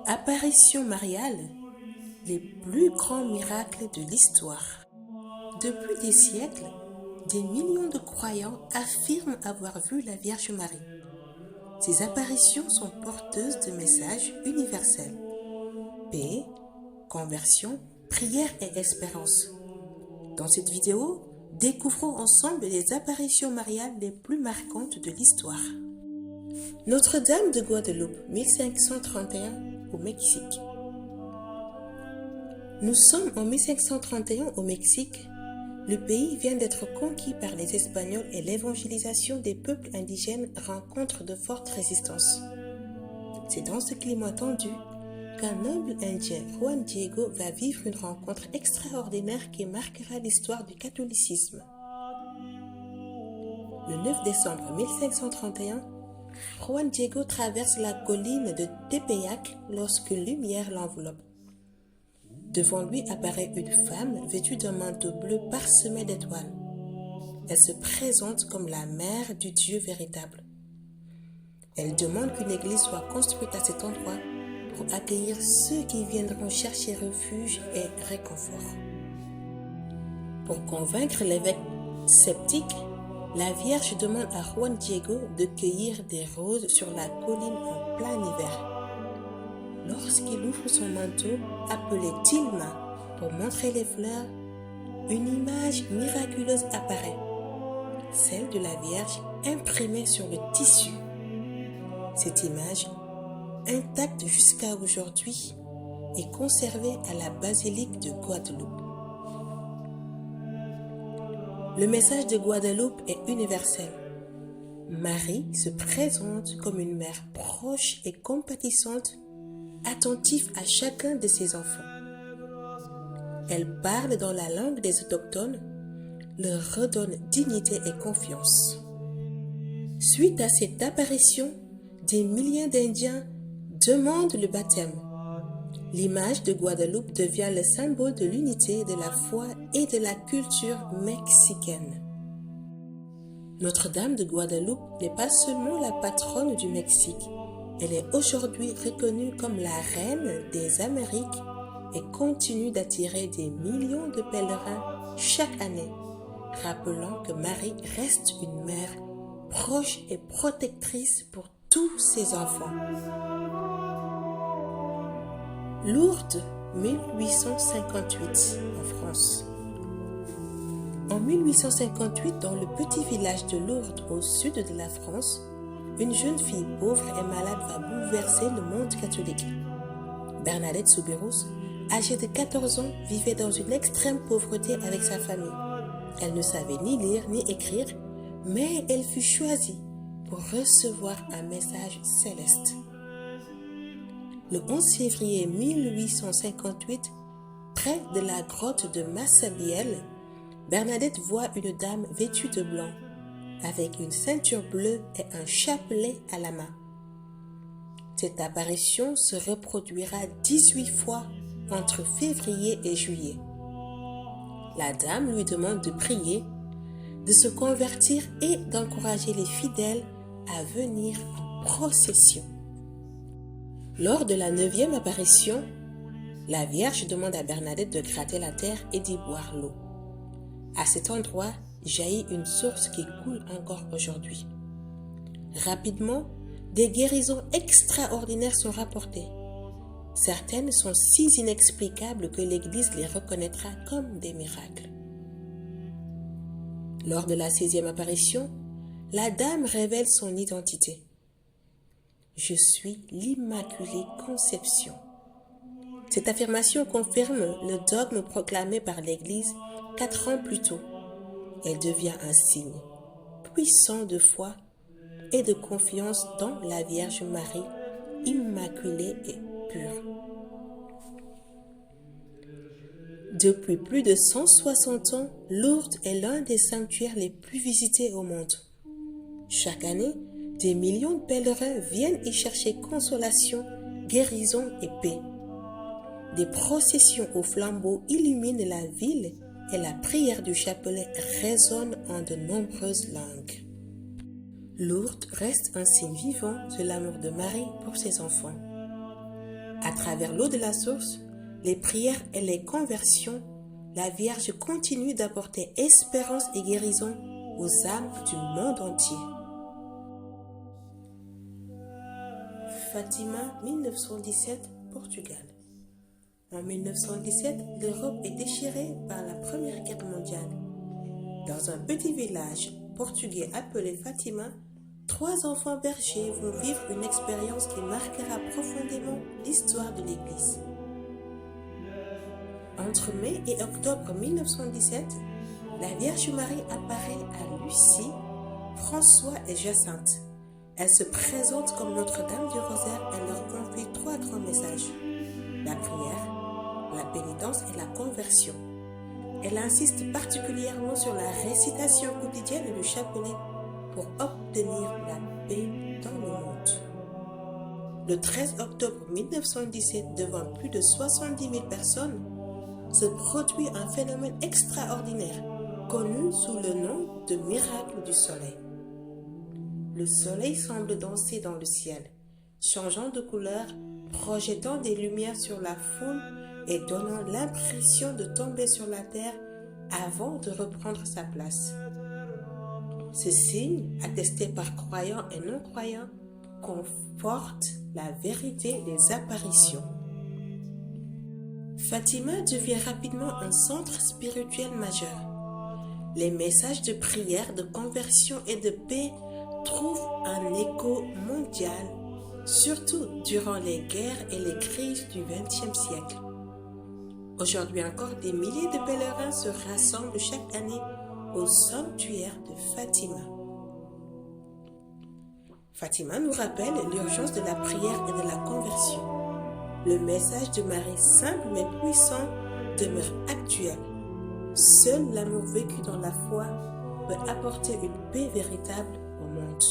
Apparitions mariales, les plus grands miracles de l'histoire. Depuis des siècles, des millions de croyants affirment avoir vu la Vierge Marie. Ces apparitions sont porteuses de messages universels. Paix, conversion, prière et espérance. Dans cette vidéo, découvrons ensemble les apparitions mariales les plus marquantes de l'histoire. Notre-Dame de Guadeloupe, 1531, au Mexique. Nous sommes en 1531 au Mexique. Le pays vient d'être conquis par les Espagnols et l'évangélisation des peuples indigènes rencontre de fortes résistances. C'est dans ce climat tendu qu'un noble indien, Juan Diego, va vivre une rencontre extraordinaire qui marquera l'histoire du catholicisme. Le 9 décembre 1531, Juan Diego traverse la colline de Tepeyac lorsque lumière l'enveloppe. Devant lui apparaît une femme vêtue d'un manteau bleu parsemé d'étoiles. Elle se présente comme la mère du Dieu véritable. Elle demande qu'une église soit construite à cet endroit pour accueillir ceux qui viendront chercher refuge et réconfort. Pour convaincre l'évêque sceptique, la Vierge demande à Juan Diego de cueillir des roses sur la colline en plein hiver. Lorsqu'il ouvre son manteau, appelé Tilma, pour montrer les fleurs, une image miraculeuse apparaît, celle de la Vierge imprimée sur le tissu. Cette image, intacte jusqu'à aujourd'hui, est conservée à la basilique de Guadeloupe. Le message de Guadeloupe est universel. Marie se présente comme une mère proche et compatissante, attentive à chacun de ses enfants. Elle parle dans la langue des autochtones, leur redonne dignité et confiance. Suite à cette apparition, des milliers d'Indiens demandent le baptême. L'image de Guadeloupe devient le symbole de l'unité, de la foi et de la culture mexicaine. Notre-Dame de Guadeloupe n'est pas seulement la patronne du Mexique, elle est aujourd'hui reconnue comme la reine des Amériques et continue d'attirer des millions de pèlerins chaque année, rappelant que Marie reste une mère proche et protectrice pour tous ses enfants. Lourdes, 1858, en France. En 1858, dans le petit village de Lourdes, au sud de la France, une jeune fille pauvre et malade va bouleverser le monde catholique. Bernadette Soubirous, âgée de 14 ans, vivait dans une extrême pauvreté avec sa famille. Elle ne savait ni lire ni écrire, mais elle fut choisie pour recevoir un message céleste. Le 11 février 1858, près de la grotte de Massabielle, Bernadette voit une dame vêtue de blanc, avec une ceinture bleue et un chapelet à la main. Cette apparition se reproduira 18 fois entre février et juillet. La dame lui demande de prier, de se convertir et d'encourager les fidèles à venir en procession. Lors de la 9e apparition, la Vierge demande à Bernadette de gratter la terre et d'y boire l'eau. À cet endroit jaillit une source qui coule encore aujourd'hui. Rapidement, des guérisons extraordinaires sont rapportées. Certaines sont si inexplicables que l'Église les reconnaîtra comme des miracles. Lors de la 6e apparition, la dame révèle son identité. Je suis l'Immaculée Conception. Cette affirmation confirme le dogme proclamé par l'Église 4 ans plus tôt. Elle devient un signe puissant de foi et de confiance dans la Vierge Marie, immaculée et pure. Depuis plus de 160 ans, Lourdes est l'un des sanctuaires les plus visités au monde. Chaque année, des millions de pèlerins viennent y chercher consolation, guérison et paix. Des processions aux flambeaux illuminent la ville et la prière du chapelet résonne en de nombreuses langues. Lourdes reste un signe vivant de l'amour de Marie pour ses enfants. À travers l'eau de la source, les prières et les conversions, la Vierge continue d'apporter espérance et guérison aux âmes du monde entier. Fatima, 1917, Portugal. En 1917, l'Europe est déchirée par la Première Guerre mondiale. Dans un petit village portugais appelé Fatima, 3 enfants bergers vont vivre une expérience qui marquera profondément l'histoire de l'Église. Entre mai et octobre 1917, la Vierge Marie apparaît à Lucie, François et Jacinthe. Elle se présente comme Notre-Dame du Rosaire et leur confie 3 grands messages: la prière, la pénitence et la conversion. Elle insiste particulièrement sur la récitation quotidienne du chapelet pour obtenir la paix dans le monde. Le 13 octobre 1917, devant plus de 70 000 personnes, se produit un phénomène extraordinaire, connu sous le nom de miracle du soleil. Le soleil semble danser dans le ciel, changeant de couleur, projetant des lumières sur la foule et donnant l'impression de tomber sur la terre avant de reprendre sa place. Ce signe, attesté par croyants et non-croyants, conforte la vérité des apparitions. Fatima devient rapidement un centre spirituel majeur. Les messages de prière, de conversion et de paix trouvent un écho mondial, surtout durant les guerres et les crises du XXe siècle. Aujourd'hui encore, des milliers de pèlerins se rassemblent chaque année au sanctuaire de Fatima. Fatima nous rappelle l'urgence de la prière et de la conversion. Le message de Marie simple mais puissant demeure actuel. Seul l'amour vécu dans la foi peut apporter une paix véritable au monde.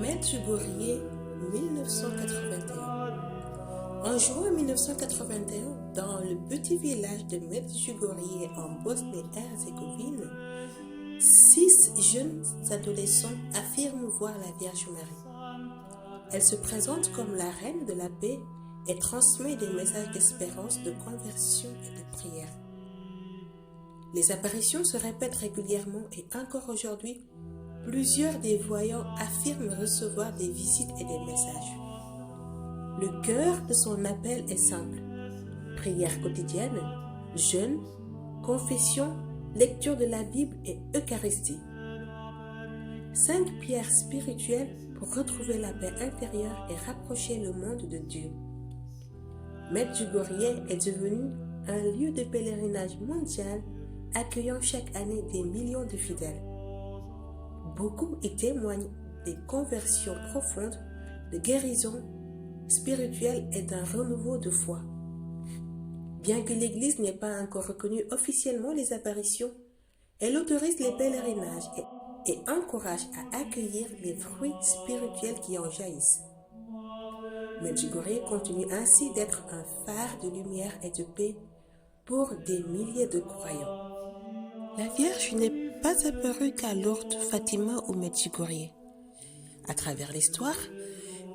Medjugorje, 1981. En juin 1981, dans le petit village de Medjugorje en Bosnie-Herzégovine, 6 jeunes adolescents affirment voir la Vierge Marie. Elle se présente comme la reine de la paix et transmet des messages d'espérance, de conversion et de prière. Les apparitions se répètent régulièrement et encore aujourd'hui, plusieurs des voyants affirment recevoir des visites et des messages. Le cœur de son appel est simple: prière quotidienne, jeûne, confession, lecture de la Bible et Eucharistie. 5 pierres spirituelles pour retrouver la paix intérieure et rapprocher le monde de Dieu. Medjugorje est devenu un lieu de pèlerinage mondial accueillant chaque année des millions de fidèles. Beaucoup y témoignent des conversions profondes, de guérisons spirituelles et d'un renouveau de foi. Bien que l'Église n'ait pas encore reconnu officiellement les apparitions, elle autorise les pèlerinages et encourage à accueillir les fruits spirituels qui en jaillissent. Medjugorje continue ainsi d'être un phare de lumière et de paix pour des milliers de croyants. La Vierge n'est pas apparue qu'à Lourdes, Fatima ou Medjugorje. À travers l'histoire,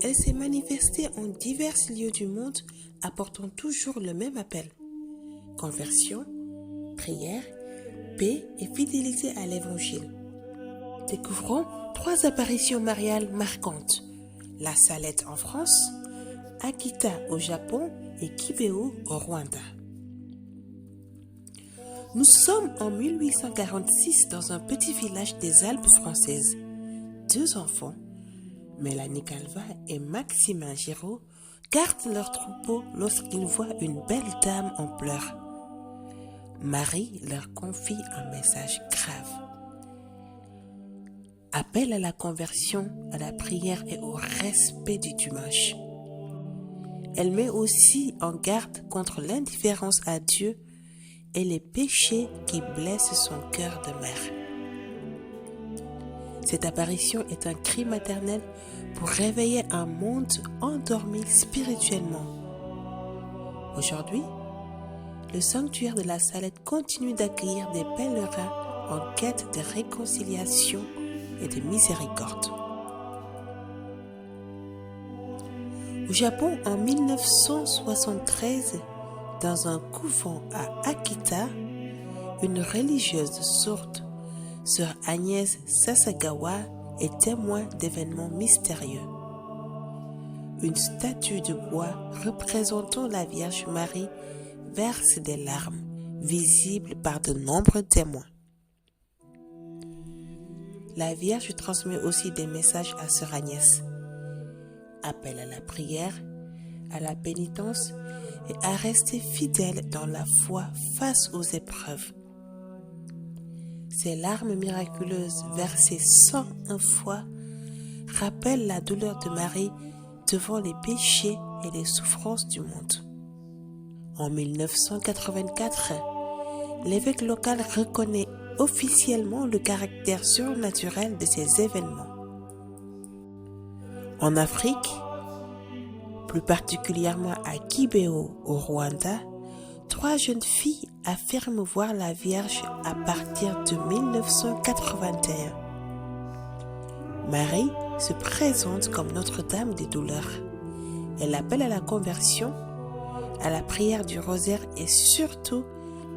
elle s'est manifestée en divers lieux du monde, apportant toujours le même appel: conversion, prière, paix et fidélité à l'Évangile. Découvrons 3 apparitions mariales marquantes: la Salette en France, Akita au Japon et Kibeho au Rwanda. Nous sommes en 1846 dans un petit village des Alpes françaises. 2 enfants, Mélanie Calva et Maximin Giraud, gardent leur troupeau lorsqu'ils voient une belle dame en pleurs. Marie leur confie un message grave. Appel à la conversion, à la prière et au respect du dimanche. Elle met aussi en garde contre l'indifférence à Dieu et les péchés qui blessent son cœur de mère. Cette apparition est un cri maternel pour réveiller un monde endormi spirituellement. Aujourd'hui, le sanctuaire de la Salette continue d'accueillir des pèlerins en quête de réconciliation et de miséricorde. Au Japon, en 1973, dans un couvent à Akita, une religieuse sourde, sœur Agnès Sasagawa, est témoin d'événements mystérieux. Une statue de bois représentant la Vierge Marie verse des larmes, visibles par de nombreux témoins. La Vierge transmet aussi des messages à sœur Agnès. Appel à la prière, à la pénitence et à rester fidèle dans la foi face aux épreuves. Ces larmes miraculeuses versées 101 fois rappellent la douleur de Marie devant les péchés et les souffrances du monde. En 1984, l'évêque local reconnaît officiellement le caractère surnaturel de ces événements. En Afrique, plus particulièrement à Kibeho au Rwanda, 3 jeunes filles affirment voir la Vierge à partir de 1981. Marie se présente comme Notre-Dame des douleurs. Elle appelle à la conversion, à la prière du rosaire et surtout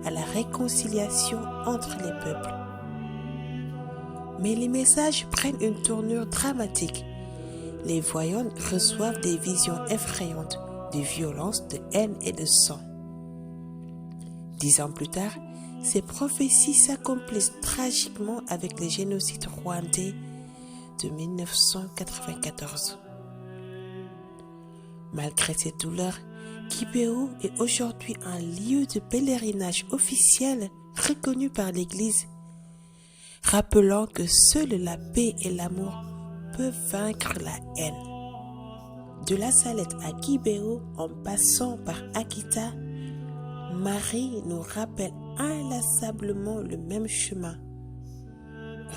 à la réconciliation entre les peuples. Mais les messages prennent une tournure dramatique. Les voyants reçoivent des visions effrayantes de violence, de haine et de sang. 10 ans plus tard, ces prophéties s'accomplissent tragiquement avec le génocide rwandais de 1994. Malgré ces douleurs, Kibeho est aujourd'hui un lieu de pèlerinage officiel reconnu par l'Église, rappelant que seule la paix et l'amour peuvent vaincre la haine. De la Salette à Kibeho, en passant par Akita, Marie nous rappelle inlassablement le même chemin.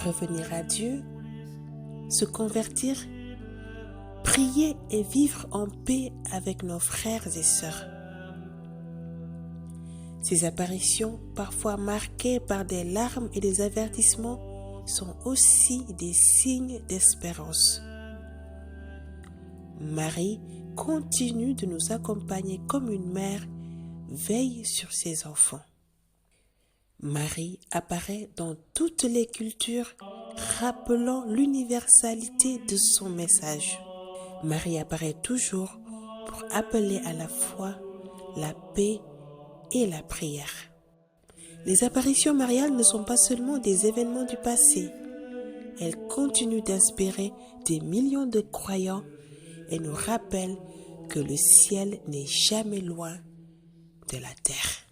Revenir à Dieu, se convertir, prier et vivre en paix avec nos frères et sœurs. Ces apparitions, parfois marquées par des larmes et des avertissements, sont aussi des signes d'espérance. Marie continue de nous accompagner comme une mère veille sur ses enfants. Marie apparaît dans toutes les cultures, rappelant l'universalité de son message. Marie apparaît toujours pour appeler à la foi, la paix et la prière. Les apparitions mariales ne sont pas seulement des événements du passé. Elles continuent d'inspirer des millions de croyants et nous rappellent que le ciel n'est jamais loin de la terre.